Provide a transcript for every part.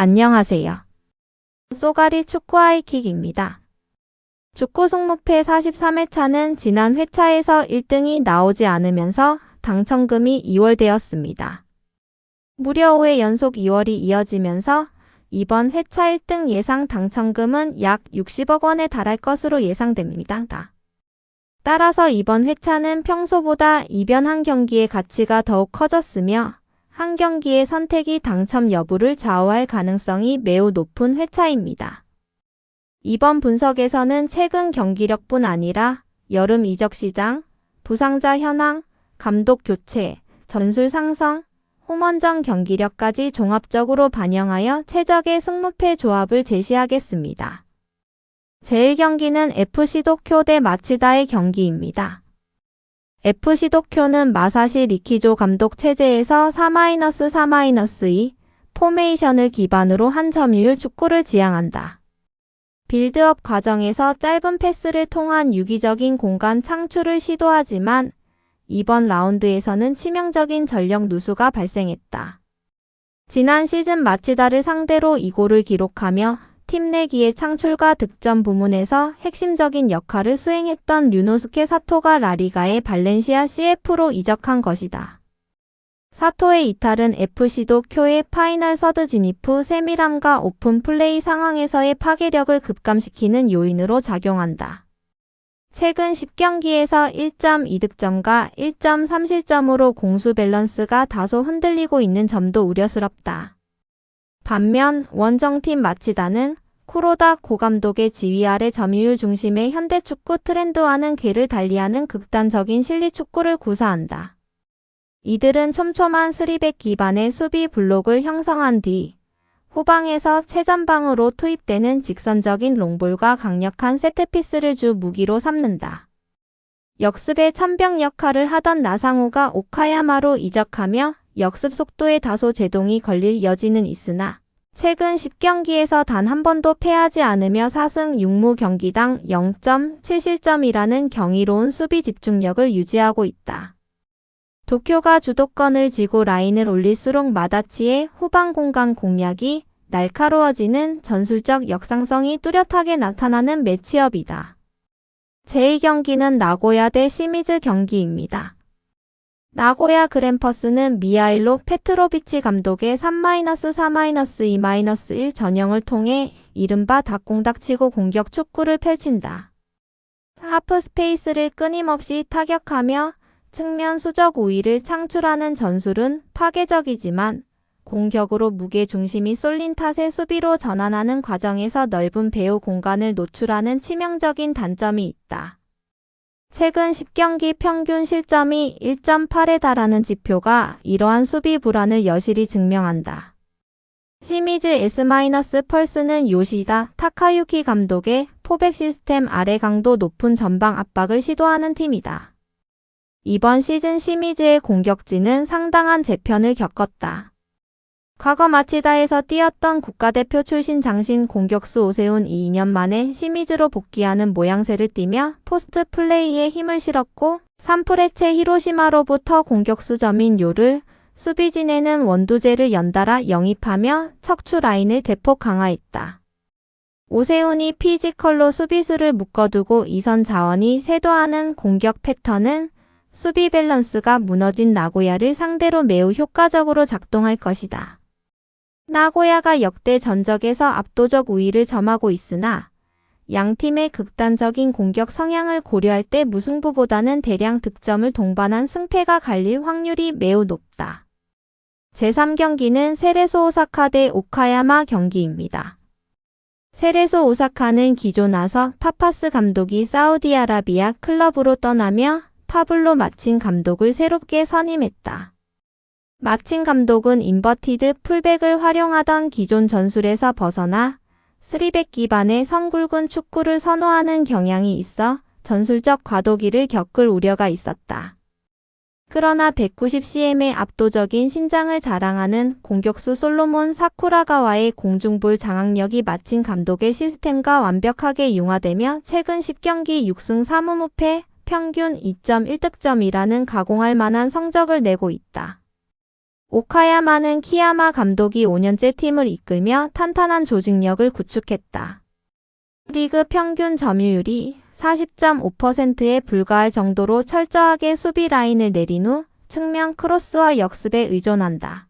안녕하세요. 쏘가리 축구 하이킥입니다. 축구 승무패 43회차는 지난 회차에서 1등이 나오지 않으면서 당첨금이 2월되었습니다. 무려 5회 연속 2월이 이어지면서 이번 회차 1등 예상 당첨금은 약 60억 원에 달할 것으로 예상됩니다. 따라서 이번 회차는 평소보다 이변 한 경기의 가치가 더욱 커졌으며 한 경기의 선택이 당첨 여부를 좌우할 가능성이 매우 높은 회차입니다. 이번 분석에서는 최근 경기력뿐 아니라 여름 이적 시장, 부상자 현황, 감독 교체, 전술 상성, 홈원정 경기력까지 종합적으로 반영하여 최적의 승무패 조합을 제시하겠습니다. 제1경기는 FC 도쿄 대 마치다의 경기입니다. FC 도쿄는 마사시 리키조 감독 체제에서 4-4-2 포메이션을 기반으로 한 점유율 축구를 지향한다. 빌드업 과정에서 짧은 패스를 통한 유기적인 공간 창출을 시도하지만 이번 라운드에서는 치명적인 전력 누수가 발생했다. 지난 시즌 마치다를 상대로 2골을 기록하며 팀 내 기회 창출과 득점 부문에서 핵심적인 역할을 수행했던 류노스케 사토가 라리가의 발렌시아 CF로 이적한 것이다. 사토의 이탈은 FC 도쿄의 파이널 서드 진입 후 세밀함과 오픈 플레이 상황에서의 파괴력을 급감시키는 요인으로 작용한다. 최근 10경기에서 1.2득점과 1.3실점으로 공수 밸런스가 다소 흔들리고 있는 점도 우려스럽다. 반면 원정팀 마치다는 쿠로다 고감독의 지휘 아래 점유율 중심의 현대축구 트렌드와는 궤를 달리하는 극단적인 실리축구를 구사한다. 이들은 촘촘한 3백 기반의 수비 블록을 형성한 뒤 후방에서 최전방으로 투입되는 직선적인 롱볼과 강력한 세트피스를 주 무기로 삼는다. 역습의 천병 역할을 하던 나상호가 오카야마로 이적하며 역습 속도에 다소 제동이 걸릴 여지는 있으나 최근 10경기에서 단 한 번도 패하지 않으며 4승 6무 경기당 0.7실점이라는 경이로운 수비 집중력을 유지하고 있다. 도쿄가 주도권을 쥐고 라인을 올릴수록 마다치의 후방 공간 공략이 날카로워지는 전술적 역상성이 뚜렷하게 나타나는 매치업이다. 제2경기는 나고야 대 시미즈 경기입니다. 나고야 그랜퍼스는 미하일로 페트로비치 감독의 3-4-2-1 전형을 통해 이른바 닭공닥치고 공격 축구를 펼친다. 하프 스페이스를 끊임없이 타격하며 측면 수적 우위를 창출하는 전술은 파괴적이지만 공격으로 무게 중심이 쏠린 탓에 수비로 전환하는 과정에서 넓은 배후 공간을 노출하는 치명적인 단점이 있다. 최근 10경기 평균 실점이 1.8에 달하는 지표가 이러한 수비 불안을 여실히 증명한다. 시미즈 S-펄스는 요시다 타카유키 감독의 포백 시스템 아래 강도 높은 전방 압박을 시도하는 팀이다. 이번 시즌 시미즈의 공격진은 상당한 재편을 겪었다. 과거 마치다에서 뛰었던 국가대표 출신 장신 공격수 오세훈이 2년 만에 시미즈로 복귀하는 모양새를 띠며 포스트 플레이에 힘을 실었고 산프레체 히로시마로부터 공격수 점인 요를, 수비진에는 원두재를 연달아 영입하며 척추 라인을 대폭 강화했다. 오세훈이 피지컬로 수비수를 묶어두고 이선 자원이 쇄도하는 공격 패턴은 수비 밸런스가 무너진 나고야를 상대로 매우 효과적으로 작동할 것이다. 나고야가 역대 전적에서 압도적 우위를 점하고 있으나 양팀의 극단적인 공격 성향을 고려할 때 무승부보다는 대량 득점을 동반한 승패가 갈릴 확률이 매우 높다. 제3경기는 세레소 오사카 대 오카야마 경기입니다. 세레소 오사카는 기존 아서 파파스 감독이 사우디아라비아 클럽으로 떠나며 파블로 마친 감독을 새롭게 선임했다. 마친 감독은 인버티드 풀백을 활용하던 기존 전술에서 벗어나 3백 기반의 성굵은 축구를 선호하는 경향이 있어 전술적 과도기를 겪을 우려가 있었다. 그러나 190cm의 압도적인 신장을 자랑하는 공격수 솔로몬 사쿠라가와의 공중볼 장악력이 마친 감독의 시스템과 완벽하게 융화되며 최근 10경기 6승 3무 무패, 평균 2.1득점이라는 가공할 만한 성적을 내고 있다. 오카야마는 키야마 감독이 5년째 팀을 이끌며 탄탄한 조직력을 구축했다. 리그 평균 점유율이 40.5%에 불과할 정도로 철저하게 수비 라인을 내린 후 측면 크로스와 역습에 의존한다.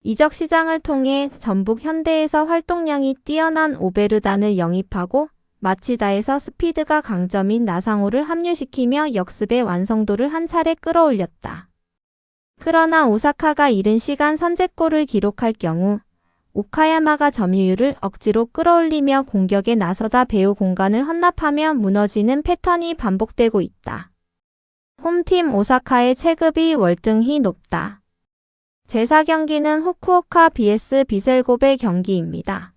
이적 시장을 통해 전북 현대에서 활동량이 뛰어난 오베르단을 영입하고 마치다에서 스피드가 강점인 나상호를 합류시키며 역습의 완성도를 한 차례 끌어올렸다. 그러나 오사카가 이른 시간 선제골을 기록할 경우 오카야마가 점유율을 억지로 끌어올리며 공격에 나서다 배후 공간을 헌납하며 무너지는 패턴이 반복되고 있다. 홈팀 오사카의 체급이 월등히 높다. 제4경기는 후쿠오카 vs 비셀고베 경기입니다.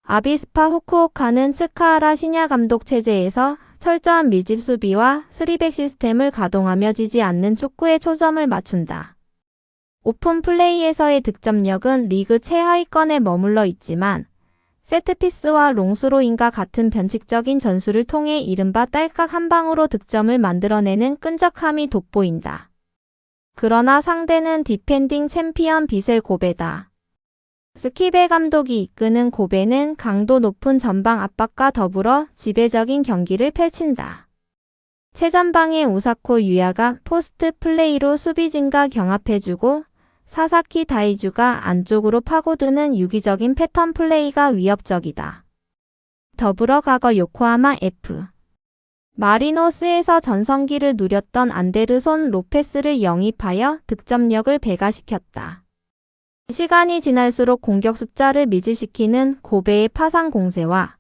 아비스파 후쿠오카는 츠카하라 시냐 감독 체제에서 철저한 밀집 수비와 3백 시스템을 가동하며 지지 않는 축구에 초점을 맞춘다. 오픈 플레이에서의 득점력은 리그 최하위권에 머물러 있지만 세트피스와 롱스로인과 같은 변칙적인 전술을 통해 이른바 딸깍 한 방으로 득점을 만들어내는 끈적함이 돋보인다. 그러나 상대는 디펜딩 챔피언 비셀 고베다. 스키베 감독이 이끄는 고베는 강도 높은 전방 압박과 더불어 지배적인 경기를 펼친다. 최전방의 오사코 유야가 포스트 플레이로 수비진과 경합해주고 사사키 다이주가 안쪽으로 파고드는 유기적인 패턴 플레이가 위협적이다. 더불어 과거 요코하마 F. 마리노스에서 전성기를 누렸던 안데르손 로페스를 영입하여 득점력을 배가시켰다. 시간이 지날수록 공격 숫자를 밀집시키는 고베의 파상 공세와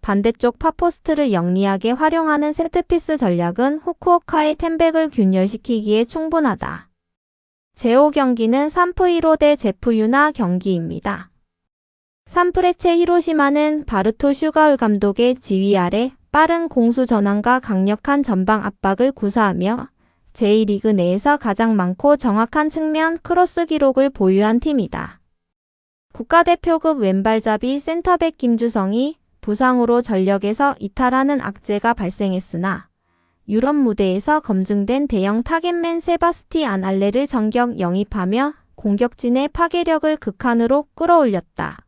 반대쪽 파포스트를 영리하게 활용하는 세트피스 전략은 후쿠오카의 템백을 균열시키기에 충분하다. 제5경기는 산프히로 대 제프유나 경기입니다. 산프레체 히로시마는 바르토 슈가울 감독의 지휘 아래 빠른 공수 전환과 강력한 전방 압박을 구사하며 제2리그 내에서 가장 많고 정확한 측면 크로스 기록을 보유한 팀이다. 국가대표급 왼발잡이 센터백 김주성이 부상으로 전력에서 이탈하는 악재가 발생했으나 유럽 무대에서 검증된 대형 타겟맨 세바스티안 알레를 정격 영입하며 공격진의 파괴력을 극한으로 끌어올렸다.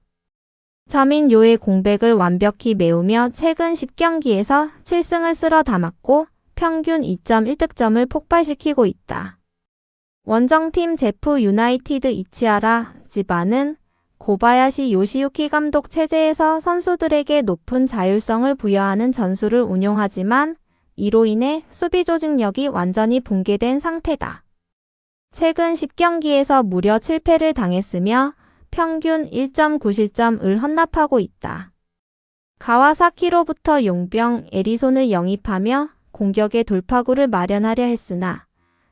저민요의 공백을 완벽히 메우며 최근 10경기에서 7승을 쓸어 담았고 평균 2.1득점을 폭발시키고 있다. 원정팀 제프 유나이티드 이치하라 지바는 고바야시 요시유키 감독 체제에서 선수들에게 높은 자율성을 부여하는 전술을 운용하지만 이로 인해 수비 조직력이 완전히 붕괴된 상태다. 최근 10경기에서 무려 7패를 당했으며 평균 1.9실점을 헌납하고 있다. 가와사키로부터 용병 에리손을 영입하며 공격의 돌파구를 마련하려 했으나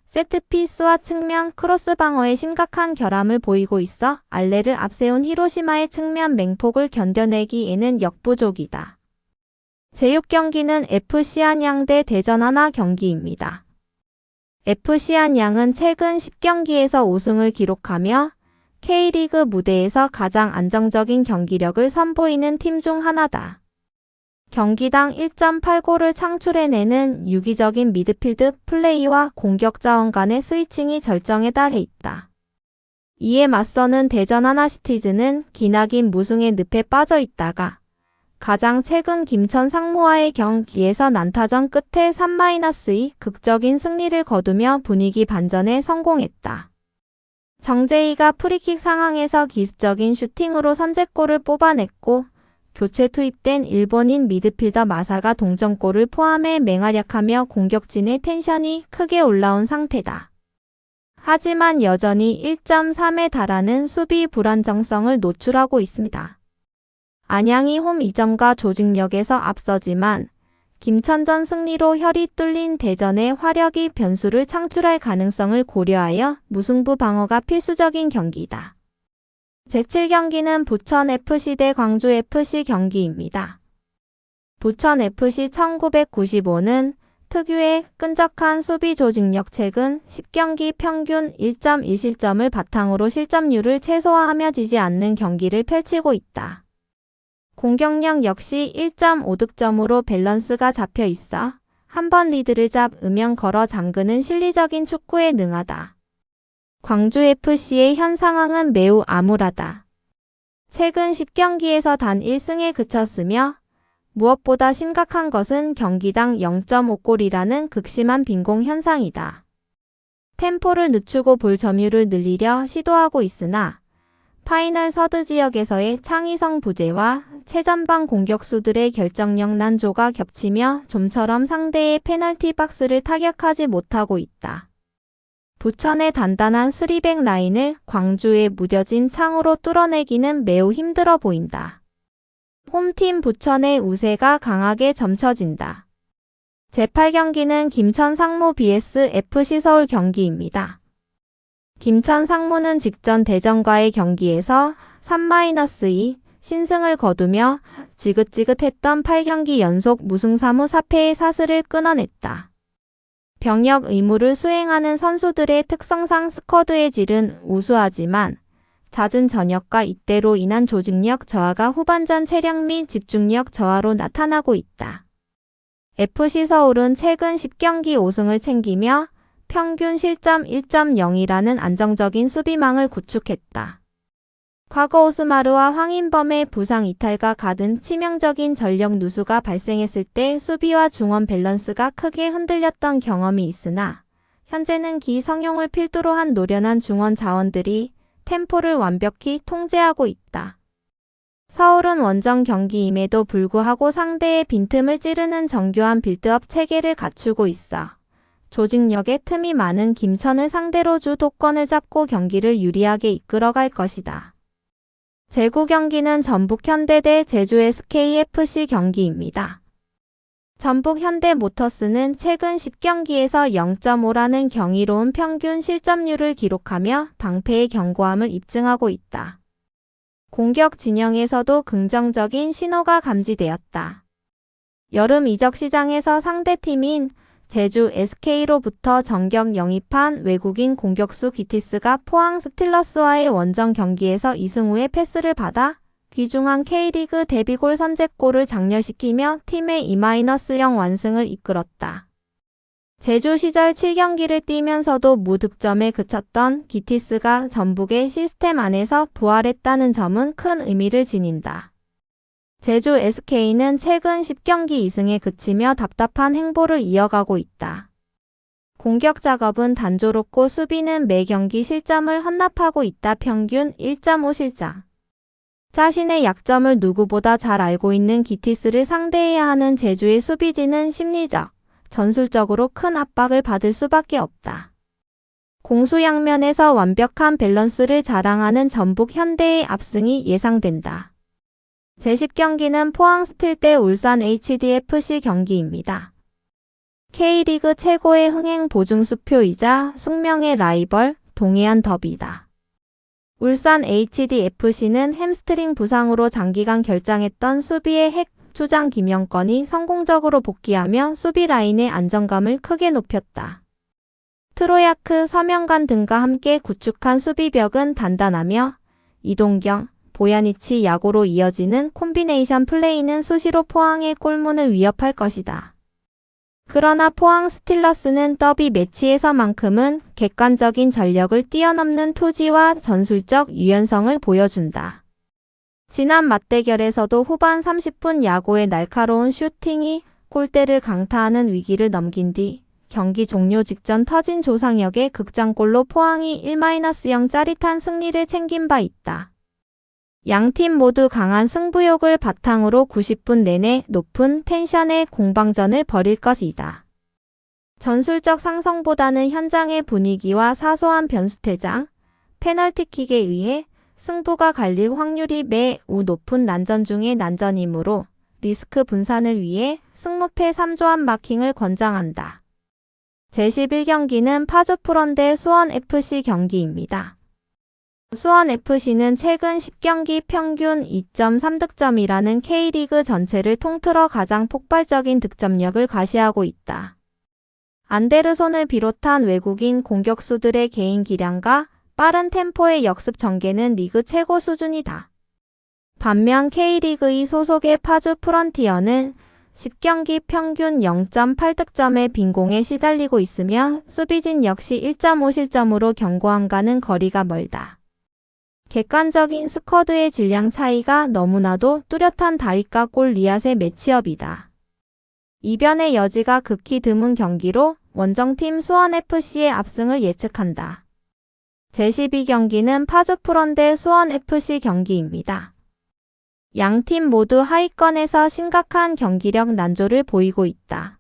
세트피스와 측면 크로스 방어에 심각한 결함을 보이고 있어 알레를 앞세운 히로시마의 측면 맹폭을 견뎌내기에는 역부족이다. 제6경기는 FC 안양 대 대전 하나 경기입니다. FC 안양은 최근 10경기에서 5승을 기록하며 K리그 무대에서 가장 안정적인 경기력을 선보이는 팀 중 하나다. 경기당 1.8골을 창출해내는 유기적인 미드필드 플레이와 공격 자원 간의 스위칭이 절정에 달해 있다. 이에 맞서는 대전 하나시티즈는 기나긴 무승의 늪에 빠져 있다가 가장 최근 김천 상무와의 경기에서 난타전 끝에 3-2 극적인 승리를 거두며 분위기 반전에 성공했다. 정재희가 프리킥 상황에서 기습적인 슈팅으로 선제골을 뽑아냈고 교체 투입된 일본인 미드필더 마사가 동점골을 포함해 맹활약하며 공격진의 텐션이 크게 올라온 상태다. 하지만 여전히 1.3에 달하는 수비 불안정성을 노출하고 있습니다. 안양이 홈 2점과 조직력에서 앞서지만 김천전 승리로 혈이 뚫린 대전의 화력이 변수를 창출할 가능성을 고려하여 무승부 방어가 필수적인 경기다. 제7경기는 부천FC 대 광주FC 경기입니다. 부천FC 1995는 특유의 끈적한 수비 조직력 최근 10경기 평균 1.1실점을 바탕으로 실점률을 최소화하며 지지 않는 경기를 펼치고 있다. 공격력 역시 1.5득점으로 밸런스가 잡혀 있어 한 번 리드를 잡으면 걸어 잠그는 실리적인 축구에 능하다. 광주FC의 현 상황은 매우 암울하다. 최근 10경기에서 단 1승에 그쳤으며 무엇보다 심각한 것은 경기당 0.5골이라는 극심한 빈공 현상이다. 템포를 늦추고 볼 점유율을 늘리려 시도하고 있으나 파이널 서드 지역에서의 창의성 부재와 최전방 공격수들의 결정력 난조가 겹치며 좀처럼 상대의 페널티 박스를 타격하지 못하고 있다. 부천의 단단한 3백 라인을 광주의 무뎌진 창으로 뚫어내기는 매우 힘들어 보인다. 홈팀 부천의 우세가 강하게 점쳐진다. 제8경기는 김천 상무 vs FC 서울 경기입니다. 김천 상무는 직전 대전과의 경기에서 3-2 신승을 거두며 지긋지긋했던 8경기 연속 무승 3무 4패의 사슬을 끊어냈다. 병역 의무를 수행하는 선수들의 특성상 스쿼드의 질은 우수하지만 잦은 전역과 입대로 인한 조직력 저하가 후반전 체력 및 집중력 저하로 나타나고 있다. FC 서울은 최근 10경기 5승을 챙기며 평균 실점 1.0이라는 안정적인 수비망을 구축했다. 과거 오스마르와 황인범의 부상 이탈과 같은 치명적인 전력 누수가 발생했을 때 수비와 중원 밸런스가 크게 흔들렸던 경험이 있으나 현재는 기성용을 필두로 한 노련한 중원 자원들이 템포를 완벽히 통제하고 있다. 서울은 원정 경기임에도 불구하고 상대의 빈틈을 찌르는 정교한 빌드업 체계를 갖추고 있어 조직력의 틈이 많은 김천을 상대로 주도권을 잡고 경기를 유리하게 이끌어갈 것이다. 제9경기는 전북 현대 대 제주 SKFC 경기입니다. 전북 현대모터스는 최근 10경기에서 0.5라는 경이로운 평균 실점률을 기록하며 방패의 견고함을 입증하고 있다. 공격 진영에서도 긍정적인 신호가 감지되었다. 여름 이적 시장에서 상대팀인 제주 SK로부터 정격 영입한 외국인 공격수 기티스가 포항 스틸러스와의 원정 경기에서 2승 후에 패스를 받아 귀중한 K리그 데뷔골 선제골을 장렬시키며 팀의 2-0 완승을 이끌었다. 제주 시절 7경기를 뛰면서도 무득점에 그쳤던 기티스가 전북의 시스템 안에서 부활했다는 점은 큰 의미를 지닌다. 제주 SK는 최근 10경기 2승에 그치며 답답한 행보를 이어가고 있다. 공격 작업은 단조롭고 수비는 매 경기 실점을 헌납하고 있다. 평균 1.5 실점. 자신의 약점을 누구보다 잘 알고 있는 기티스를 상대해야 하는 제주의 수비진은 심리적, 전술적으로 큰 압박을 받을 수밖에 없다. 공수양면에서 완벽한 밸런스를 자랑하는 전북 현대의 압승이 예상된다. 제10경기는 포항 스틸 대 울산 HDFC 경기입니다. K리그 최고의 흥행 보증수표이자 숙명의 라이벌 동해안 더비다. 울산 HDFC는 햄스트링 부상으로 장기간 결장했던 수비의 핵 주장 김영권이 성공적으로 복귀하며 수비 라인의 안정감을 크게 높였다. 트로야크, 서명관 등과 함께 구축한 수비벽은 단단하며 이동경, 보야니치 야고로 이어지는 콤비네이션 플레이는 수시로 포항의 골문을 위협할 것이다. 그러나 포항 스틸러스는 더비 매치에서만큼은 객관적인 전력을 뛰어넘는 투지와 전술적 유연성을 보여준다. 지난 맞대결에서도 후반 30분 야고의 날카로운 슈팅이 골대를 강타하는 위기를 넘긴 뒤 경기 종료 직전 터진 조상혁의 극장골로 포항이 1-0 짜릿한 승리를 챙긴 바 있다. 양팀 모두 강한 승부욕을 바탕으로 90분 내내 높은 텐션의 공방전을 벌일 것이다. 전술적 상성보다는 현장의 분위기와 사소한 변수퇴장, 페널티킥에 의해 승부가 갈릴 확률이 매우 높은 난전 중의 난전이므로 리스크 분산을 위해 승무패 3조합 마킹을 권장한다. 제11경기는 파주프런 대 수원FC 경기입니다. 수원FC는 최근 10경기 평균 2.3득점이라는 K리그 전체를 통틀어 가장 폭발적인 득점력을 과시하고 있다. 안데르손을 비롯한 외국인 공격수들의 개인 기량과 빠른 템포의 역습 전개는 리그 최고 수준이다. 반면 K리그 2 소속의 파주 프런티어는 10경기 평균 0.8득점의 빈공에 시달리고 있으며 수비진 역시 1.5실점으로 경고함과는 거리가 멀다. 객관적인 스쿼드의 질량 차이가 너무나도 뚜렷한 다윗과 골리앗의 매치업이다. 이변의 여지가 극히 드문 경기로 원정팀 수원FC의 압승을 예측한다. 제12경기는 파주프론 대 수원FC 경기입니다. 양팀 모두 하위권에서 심각한 경기력 난조를 보이고 있다.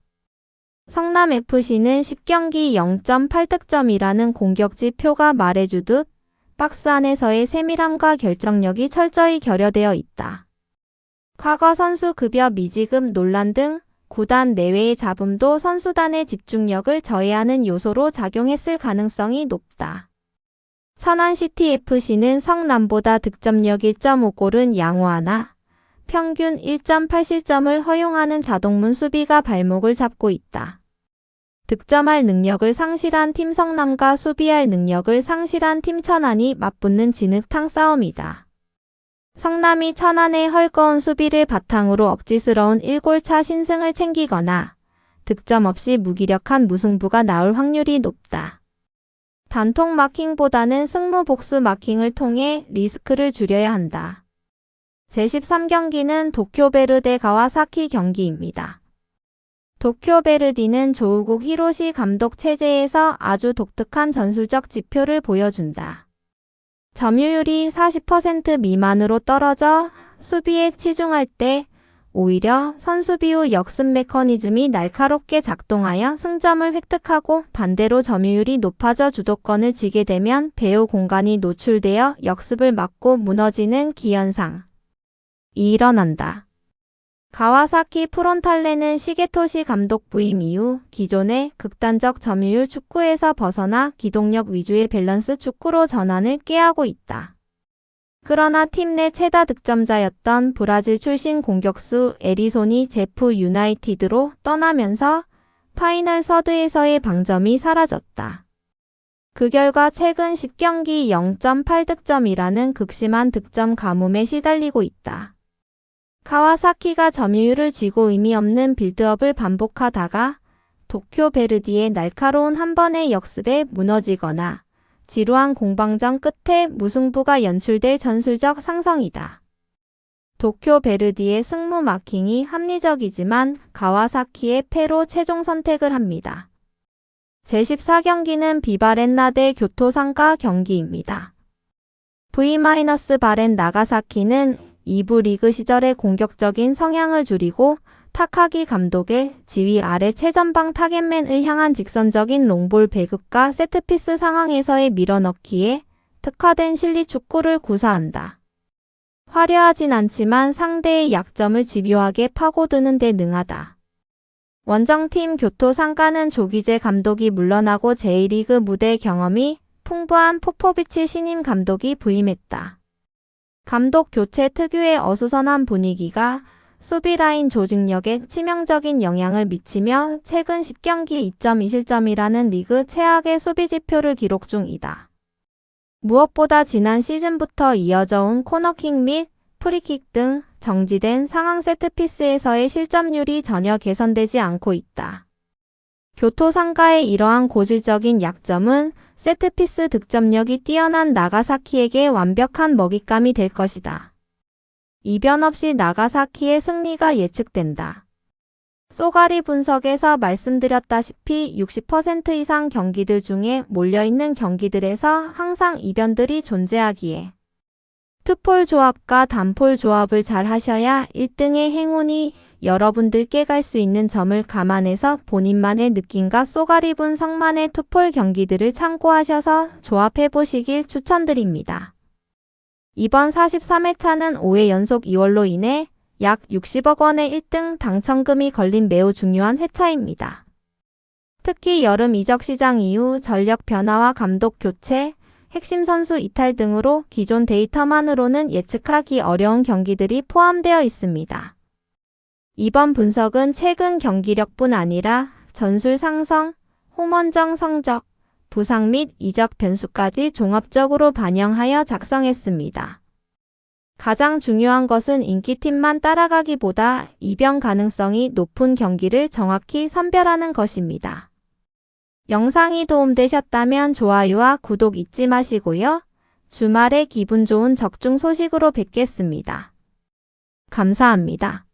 성남FC는 10경기 0.8득점이라는 공격지 표가 말해주듯 박스 안에서의 세밀함과 결정력이 철저히 결여되어 있다. 과거 선수 급여 미지급 논란 등 구단 내외의 잡음도 선수단의 집중력을 저해하는 요소로 작용했을 가능성이 높다. 천안시티FC는 성남보다 득점력 1.5골은 양호하나 평균 1.8실점을 허용하는 자동문 수비가 발목을 잡고 있다. 득점할 능력을 상실한 팀 성남과 수비할 능력을 상실한 팀 천안이 맞붙는 진흙탕 싸움이다. 성남이 천안의 헐거운 수비를 바탕으로 억지스러운 1골차 신승을 챙기거나 득점 없이 무기력한 무승부가 나올 확률이 높다. 단통 마킹보다는 승무복수 마킹을 통해 리스크를 줄여야 한다. 제13경기는 도쿄베르데 가와사키 경기입니다. 도쿄베르디는 조우국 히로시 감독 체제에서 아주 독특한 전술적 지표를 보여준다. 점유율이 40% 미만으로 떨어져 수비에 치중할 때 오히려 선수비 후 역습 메커니즘이 날카롭게 작동하여 승점을 획득하고 반대로 점유율이 높아져 주도권을 쥐게 되면 배후 공간이 노출되어 역습을 막고 무너지는 기현상이 일어난다. 가와사키 프론탈레는 시게토시 감독 부임 이후 기존의 극단적 점유율 축구에서 벗어나 기동력 위주의 밸런스 축구로 전환을 꾀하고 있다. 그러나 팀 내 최다 득점자였던 브라질 출신 공격수 에리손이 제프 유나이티드로 떠나면서 파이널 서드에서의 방점이 사라졌다. 그 결과 최근 10경기 0.8득점이라는 극심한 득점 가뭄에 시달리고 있다. 가와사키가 점유율을 쥐고 의미 없는 빌드업을 반복하다가 도쿄 베르디의 날카로운 한 번의 역습에 무너지거나 지루한 공방전 끝에 무승부가 연출될 전술적 상성이다. 도쿄 베르디의 승무 마킹이 합리적이지만 가와사키의 패로 최종 선택을 합니다. 제14경기는 비바렌나 대 교토상가 경기입니다. V-바렌 나가사키는 2부 리그 시절의 공격적인 성향을 줄이고 타카기 감독의 지휘 아래 최전방 타겟맨을 향한 직선적인 롱볼 배급과 세트피스 상황에서의 밀어넣기에 특화된 실리 축구를 구사한다. 화려하진 않지만 상대의 약점을 집요하게 파고드는 데 능하다. 원정팀 교토 상가는 조기제 감독이 물러나고 제1리그 무대 경험이 풍부한 포포비치 신임 감독이 부임했다. 감독 교체 특유의 어수선한 분위기가 수비 라인 조직력에 치명적인 영향을 미치며 최근 10경기 2.2실점이라는 리그 최악의 수비 지표를 기록 중이다. 무엇보다 지난 시즌부터 이어져 온 코너킥 및 프리킥 등 정지된 상황 세트피스에서의 실점률이 전혀 개선되지 않고 있다. 교토 상가의 이러한 고질적인 약점은 세트피스 득점력이 뛰어난 나가사키에게 완벽한 먹잇감이 될 것이다. 이변 없이 나가사키의 승리가 예측된다. 쏘가리 분석에서 말씀드렸다시피 60% 이상 경기들 중에 몰려있는 경기들에서 항상 이변들이 존재하기에 투폴 조합과 단폴 조합을 잘 하셔야 1등의 행운이 여러분들께 갈 수 있는 점을 감안해서 본인만의 느낌과 쏘가리 분석만의 투폴 경기들을 참고하셔서 조합해보시길 추천드립니다. 이번 43회차는 5회 연속 2월로 인해 약 60억 원의 1등 당첨금이 걸린 매우 중요한 회차입니다. 특히 여름 이적 시장 이후 전력 변화와 감독 교체, 핵심 선수 이탈 등으로 기존 데이터만으로는 예측하기 어려운 경기들이 포함되어 있습니다. 이번 분석은 최근 경기력뿐 아니라 전술 상성, 홈원정 성적, 부상 및 이적 변수까지 종합적으로 반영하여 작성했습니다. 가장 중요한 것은 인기팀만 따라가기보다 이변 가능성이 높은 경기를 정확히 선별하는 것입니다. 영상이 도움되셨다면 좋아요와 구독 잊지 마시고요. 주말에 기분 좋은 적중 소식으로 뵙겠습니다. 감사합니다.